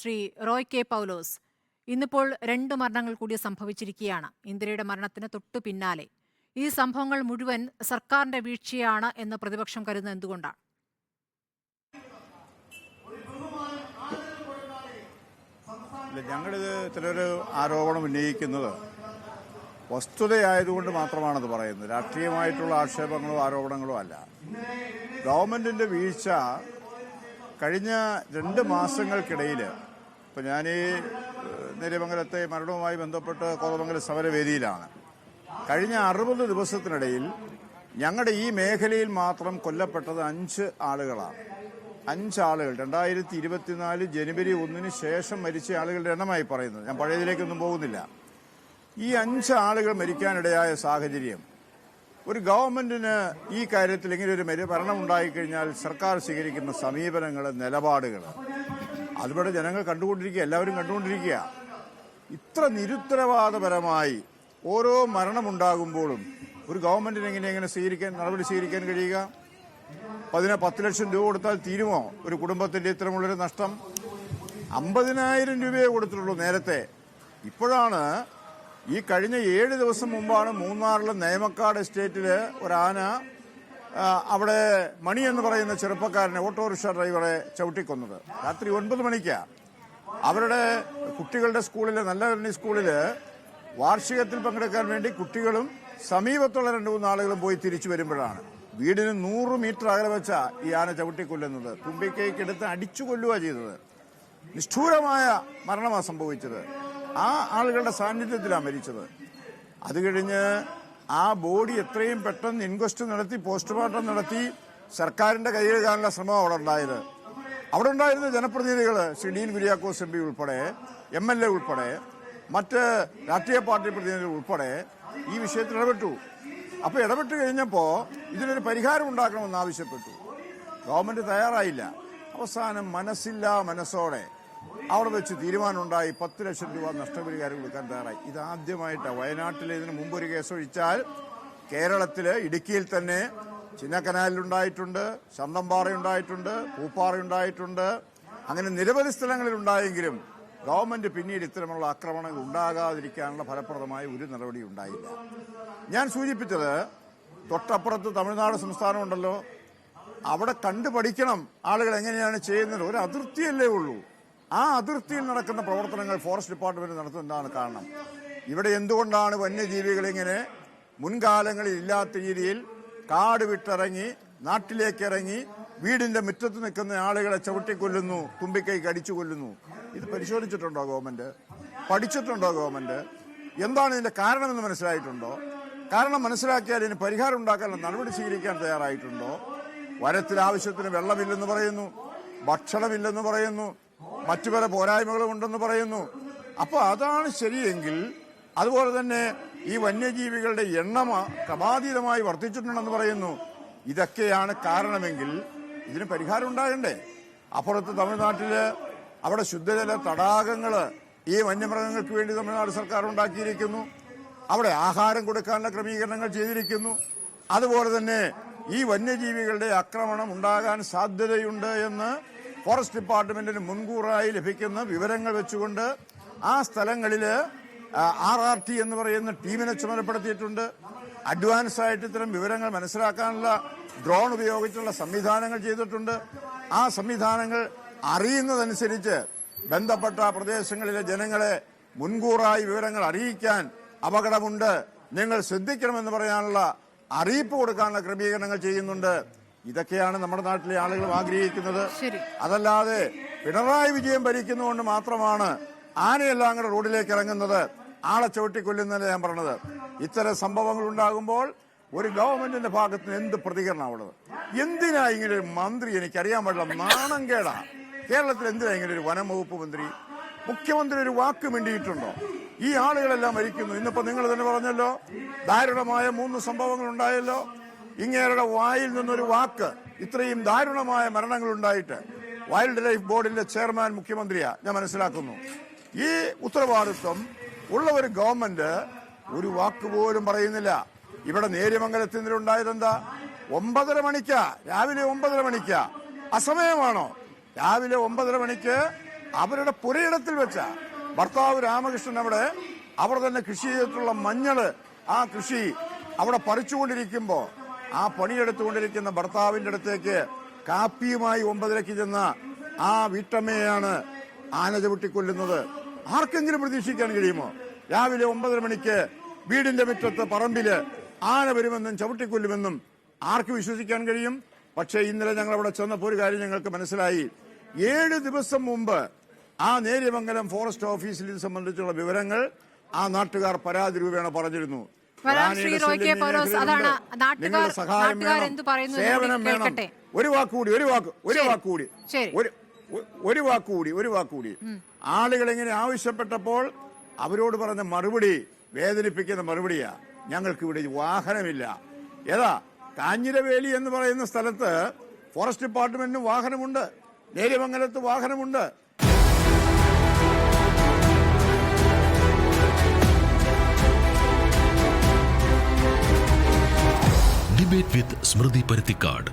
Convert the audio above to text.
Shri Roy K പൗലോസ്, ഇന്നിപ്പോൾ 2 മരണങ്ങൾ കൂടി സംഭവിച്ചിരിക്കുകയാണ്. ഇന്ദിരയുടെ മരണത്തിന് തൊട്ടു പിന്നാലെ ഈ സംഭവങ്ങൾ മുഴുവൻ സർക്കാരിന്റെ വീഴ്ചയാണ് എന്ന് പ്രതിപക്ഷം കരുതുന്നത് എന്തുകൊണ്ടാണ്? ഞങ്ങളിത് ചിലൊരു ആരോപണം ഉന്നയിക്കുന്നത് വസ്തുതയായതുകൊണ്ട് മാത്രമാണത് പറയുന്നത്. രാഷ്ട്രീയമായിട്ടുള്ള ആക്ഷേപങ്ങളോ ആരോപണങ്ങളോ അല്ല. ഗവൺമെന്റിന്റെ വീഴ്ച കഴിഞ്ഞ 2 മാസങ്ങൾക്കിടയിൽ, ഇപ്പം ഞാൻ ഈ നേര്യമംഗലത്തെ മരണവുമായി ബന്ധപ്പെട്ട് കോതമംഗലം സമരവേദിയിലാണ്. കഴിഞ്ഞ 60 ദിവസത്തിനിടയിൽ ഞങ്ങളുടെ ഈ മേഖലയിൽ മാത്രം കൊല്ലപ്പെട്ടത് 5 ആളുകളാണ്. 5 ആളുകൾ 2024 ജനുവരി 1 ശേഷം മരിച്ച ആളുകളുടെ എണ്ണമായി പറയുന്നത്. ഞാൻ പഴയതിലേക്കൊന്നും പോകുന്നില്ല. ഈ 5 ആളുകൾ മരിക്കാനിടയായ സാഹചര്യം, ഒരു ഗവൺമെന്റിന് ഈ കാര്യത്തിൽ ഇങ്ങനെ ഒരു ഭരണം ഉണ്ടായിക്കഴിഞ്ഞാൽ സർക്കാർ സ്വീകരിക്കുന്ന സമീപനങ്ങൾ, നിലപാടുകൾ, അതിവിടെ ജനങ്ങൾ കണ്ടുകൊണ്ടിരിക്കുക, എല്ലാവരും കണ്ടുകൊണ്ടിരിക്കുക. ഇത്ര നിരുത്തരവാദപരമായി ഓരോ മരണമുണ്ടാകുമ്പോഴും ഒരു ഗവൺമെന്റിന് എങ്ങനെ നടപടി സ്വീകരിക്കാൻ കഴിയുക? 10 ലക്ഷം രൂപ കൊടുത്താൽ തീരുമോ ഒരു കുടുംബത്തിന്റെ ഇത്തരമുള്ളൊരു നഷ്ടം? 50,000 രൂപയെ കൊടുത്തിട്ടുള്ളൂ നേരത്തെ. ഇപ്പോഴാണ് ഈ കഴിഞ്ഞ 7 ദിവസം മുമ്പാണ് മൂന്നാറിലെ നേമക്കാട് എസ്റ്റേറ്റില് ഒരാന അവിടെ മണി എന്ന് പറയുന്ന ചെറുപ്പക്കാരനെ, ഓട്ടോറിക്ഷ ഡ്രൈവറെ ചവിട്ടിക്കൊന്നത്. രാത്രി 9 മണിക്കാണ്. അവരുടെ കുട്ടികളുടെ സ്കൂളില്, നല്ല സ്കൂളില് വാർഷികത്തിൽ പങ്കെടുക്കാൻ വേണ്ടി കുട്ടികളും സമീപത്തുള്ള 2-3 ആളുകളും പോയി തിരിച്ചു വരുമ്പോഴാണ് വീടിന് 100 മീറ്റർ അകലെ വെച്ച ഈ ആന ചവിട്ടിക്കൊല്ലുന്നത്. തുമ്പിക്കൈക്കെടുത്ത് അടിച്ചു കൊല്ലുക ചെയ്തത്. നിഷ്ഠൂരമായ മരണമാണ് സംഭവിച്ചത്. ആ ആളുകളുടെ സാന്നിധ്യത്തിലാണ് മരിച്ചത്. അത് കഴിഞ്ഞ് ആ ബോഡി എത്രയും പെട്ടെന്ന് ഇൻക്വസ്റ്റ് നടത്തി, പോസ്റ്റ്മോർട്ടം നടത്തി സർക്കാരിന്റെ കൈകഴുകാനുള്ള ശ്രമം അവിടെ ഉണ്ടായത്. അവിടെ ഉണ്ടായിരുന്ന ജനപ്രതിനിധികൾ, ശ്രീ ഡീൻ കുര്യാക്കോസ് MP ഉൾപ്പെടെ, MLA ഉൾപ്പെടെ, മറ്റ് രാഷ്ട്രീയ പാർട്ടി പ്രതിനിധികൾ ഉൾപ്പെടെ ഈ വിഷയത്തിൽ ഇടപെട്ടു. അപ്പൊ ഇടപെട്ട് കഴിഞ്ഞപ്പോ ഇതിനൊരു പരിഹാരം ഉണ്ടാക്കണമെന്ന് ആവശ്യപ്പെട്ടു. ഗവൺമെന്റ് തയ്യാറായില്ല. അവസാനം മനസ്സോടെ അവിടെ വെച്ച് തീരുമാനമുണ്ടായി. 10 ലക്ഷം രൂപ നഷ്ടപരിഹാരം കൊടുക്കാൻ തയ്യാറായി. ഇതാദ്യമായിട്ടാണ്. വയനാട്ടിൽ ഇതിന് മുമ്പ് ഒരു കേസ് ഒഴിച്ചാൽ കേരളത്തില് ഇടുക്കിയിൽ തന്നെ ചിന്നക്കനാലിലുണ്ടായിട്ടുണ്ട്, ശന്തംപാറയുണ്ടായിട്ടുണ്ട്, പൂപ്പാറയുണ്ടായിട്ടുണ്ട്. അങ്ങനെ നിരവധി സ്ഥലങ്ങളിൽ ഉണ്ടായെങ്കിലും ഗവൺമെന്റ് പിന്നീട് ഇത്തരമുള്ള ആക്രമണങ്ങൾ ഉണ്ടാകാതിരിക്കാനുള്ള ഫലപ്രദമായ ഒരു നടപടി ഉണ്ടായില്ല. ഞാൻ സൂചിപ്പിച്ചത്, തൊട്ടപ്പുറത്ത് തമിഴ്നാട് സംസ്ഥാനമുണ്ടല്ലോ, അവിടെ കണ്ടുപഠിക്കണം ആളുകൾ എങ്ങനെയാണ് ചെയ്യുന്നത്. ഒരു അതിർത്തിയല്ലേ ഉള്ളൂ. ആ അതിർത്തിയിൽ നടക്കുന്ന പ്രവർത്തനങ്ങൾ ഫോറസ്റ്റ് ഡിപ്പാർട്ട്മെന്റ് നടത്തുന്നതാണ് കാരണം. ഇവിടെ എന്തുകൊണ്ടാണ് വന്യജീവികൾ ഇങ്ങനെ മുൻകാലങ്ങളിൽ ഇല്ലാത്ത രീതിയിൽ കാട് വിട്ടിറങ്ങി നാട്ടിലേക്ക് ഇറങ്ങി വീടിന്റെ മുറ്റത്ത് നിൽക്കുന്ന ആളുകളെ ചവിട്ടിക്കൊല്ലുന്നു, തുമ്പിക്കൈക്ക് അടിച്ചു കൊല്ലുന്നു? ഇത് പരിശോധിച്ചിട്ടുണ്ടോ ഗവൺമെന്റ്? പഠിച്ചിട്ടുണ്ടോ ഗവൺമെന്റ്? എന്താണ് ഇതിന്റെ കാരണമെന്ന് മനസ്സിലായിട്ടുണ്ടോ? കാരണം മനസ്സിലാക്കിയാൽ ഇതിന് പരിഹാരം ഉണ്ടാക്കാനുള്ള നടപടി സ്വീകരിക്കാൻ തയ്യാറായിട്ടുണ്ടോ? വനത്തിൽ ആവശ്യത്തിന് വെള്ളമില്ലെന്ന് പറയുന്നു, ഭക്ഷണമില്ലെന്ന് പറയുന്നു, മറ്റു പല പോരായ്മകളും ഉണ്ടെന്ന് പറയുന്നു. അപ്പൊ അതാണ് ശരിയെങ്കിൽ, അതുപോലെ തന്നെ ഈ വന്യജീവികളുടെ എണ്ണം ക്രമാതീതമായി വർദ്ധിച്ചിട്ടുണ്ടെന്ന് പറയുന്നു. ഇതൊക്കെയാണ് കാരണമെങ്കിൽ ഇതിന് പരിഹാരം ഉണ്ടാകണ്ടേ? അപ്പുറത്ത് തമിഴ്നാട്ടില് അവിടെ ശുദ്ധജല തടാകങ്ങള് ഈ വന്യമൃഗങ്ങൾക്ക് വേണ്ടി തമിഴ്നാട് സർക്കാർ ഉണ്ടാക്കിയിരിക്കുന്നു. അവിടെ ആഹാരം കൊടുക്കാനുള്ള ക്രമീകരണങ്ങൾ ചെയ്തിരിക്കുന്നു. അതുപോലെ തന്നെ ഈ വന്യജീവികളുടെ ആക്രമണം ഉണ്ടാകാൻ സാധ്യതയുണ്ട് എന്ന് ഫോറസ്റ്റ് ഡിപ്പാർട്ട്മെന്റിന് മുൻകൂറായി ലഭിക്കുന്ന വിവരങ്ങൾ വെച്ചുകൊണ്ട് ആ സ്ഥലങ്ങളില് RRT എന്ന് പറയുന്ന ടീമിനെ ചുമതലപ്പെടുത്തിയിട്ടുണ്ട്. അഡ്വാൻസ് ആയിട്ട് ഇത്തരം വിവരങ്ങൾ മനസ്സിലാക്കാനുള്ള ഡ്രോൺ ഉപയോഗിച്ചുള്ള സംവിധാനങ്ങൾ ചെയ്തിട്ടുണ്ട്. ആ സംവിധാനങ്ങൾ അറിയുന്നതനുസരിച്ച് ബന്ധപ്പെട്ട പ്രദേശങ്ങളിലെ ജനങ്ങളെ മുൻകൂറായി വിവരങ്ങൾ അറിയിക്കാൻ, അപകടമുണ്ട്, നിങ്ങൾ ശ്രദ്ധിക്കണമെന്ന് പറയാനുള്ള അറിയിപ്പ് കൊടുക്കാനുള്ള ക്രമീകരണങ്ങൾ ചെയ്യുന്നുണ്ട്. ഇതൊക്കെയാണ് നമ്മുടെ നാട്ടിലെ ആളുകൾ ആഗ്രഹിക്കുന്നത്. അതല്ലാതെ പിണറായി വിജയൻ ഭരിക്കുന്നതുകൊണ്ട് മാത്രമാണ് ആനയെല്ലാം കൂടെ റോഡിലേക്ക് ഇറങ്ങുന്നത്, ആളെ ചവിട്ടിക്കൊല്ലുന്നത് ഞാൻ പറഞ്ഞത്. ഇത്തരം സംഭവങ്ങൾ ഉണ്ടാകുമ്പോൾ ഒരു ഗവൺമെന്റിന്റെ ഭാഗത്ത് നിന്ന് എന്ത് പ്രതികരണമുള്ളത്? എന്തിനാ ഇങ്ങനെ ഒരു മന്ത്രി? എനിക്കറിയാൻ പാടില്ല. നാണം കേടാ. കേരളത്തിൽ എന്തിനാ ഇങ്ങനെ ഒരു വനം വകുപ്പ് മന്ത്രി? മുഖ്യമന്ത്രി ഒരു വാക്ക് മിണ്ടിയിട്ടുണ്ടോ? ഈ ആളുകളെല്ലാം മരിക്കുന്നു. ഇന്നിപ്പോ നിങ്ങൾ തന്നെ പറഞ്ഞല്ലോ, ദാരുണമായ 3 സംഭവങ്ങൾ ഉണ്ടായല്ലോ. ഇങ്ങേരുടെ വായിൽ നിന്നൊരു വാക്ക്, ഇത്രയും ദാരുണമായ മരണങ്ങൾ ഉണ്ടായിട്ട് വൈൽഡ് ലൈഫ് ബോർഡിന്റെ ചെയർമാൻ മുഖ്യമന്ത്രിയാ ഞാൻ മനസ്സിലാക്കുന്നു. ഈ ഉത്തരവാദിത്വം ഉള്ള ഒരു ഗവൺമെന്റ് ഒരു വാക്ക് പോലും പറയുന്നില്ല. ഇവിടെ നേര്യമംഗലത്തിൽ നിന്നുണ്ടായതെന്താ? 9:30 മണിക്കാ, രാവിലെ 9:30 മണിക്കാ. അസമയമാണോ? രാവിലെ 9:30 മണിക്ക് അവരുടെ പുരയിടത്തിൽ വെച്ച ഭർത്താവ് രാമകൃഷ്ണൻ അവിടെ തന്നെ കൃഷി ചെയ്തിട്ടുള്ള മഞ്ഞള്, ആ കൃഷി അവിടെ പറിച്ചുകൊണ്ടിരിക്കുമ്പോ ആ പണിയെടുത്തുകൊണ്ടിരിക്കുന്ന ഭർത്താവിന്റെ അടുത്തേക്ക് കാപ്പിയുമായി 9:30 ചെന്ന ആ വീട്ടമ്മയെയാണ് ആന ചവിട്ടിക്കൊല്ലുന്നത്. ആർക്കെങ്കിലും പ്രതീക്ഷിക്കാൻ കഴിയുമോ? രാവിലെ 9:30 മണിക്ക് വീടിന്റെ മുറ്റത്ത് പറമ്പില് ആന വരുമെന്നും ചവിട്ടിക്കൊല്ലുമെന്നും ആർക്ക് വിശ്വസിക്കാൻ കഴിയും? പക്ഷേ ഇന്നലെ ഞങ്ങൾ അവിടെ ചെന്നപ്പോൾ ഒരു കാര്യം ഞങ്ങൾക്ക് മനസ്സിലായി. 7 ദിവസം മുമ്പ് ആ നേര്യമംഗലം ഫോറസ്റ്റ് ഓഫീസിൽ ഇത് സംബന്ധിച്ചുള്ള വിവരങ്ങൾ ആ നാട്ടുകാർ പരാതി രൂപേണ പറഞ്ഞിരുന്നു. സഹായം വേണം, സേവനം വേണം. ഒരു വാക്കുകൂടി ആളുകൾ ഇങ്ങനെ ആവശ്യപ്പെട്ടപ്പോൾ അവരോട് പറഞ്ഞ മറുപടി വേദനിപ്പിക്കുന്ന മറുപടിയാ. ഞങ്ങൾക്ക് ഇവിടെ വാഹനമില്ല. ഏതാ കാഞ്ഞിരവേലി എന്ന് പറയുന്ന സ്ഥലത്ത് ഫോറസ്റ്റ് ഡിപ്പാർട്ട്മെന്റിന് വാഹനമുണ്ട്, നേര്യമംഗലത്ത് വാഹനമുണ്ട്. Debate with Smriti Paruthikad.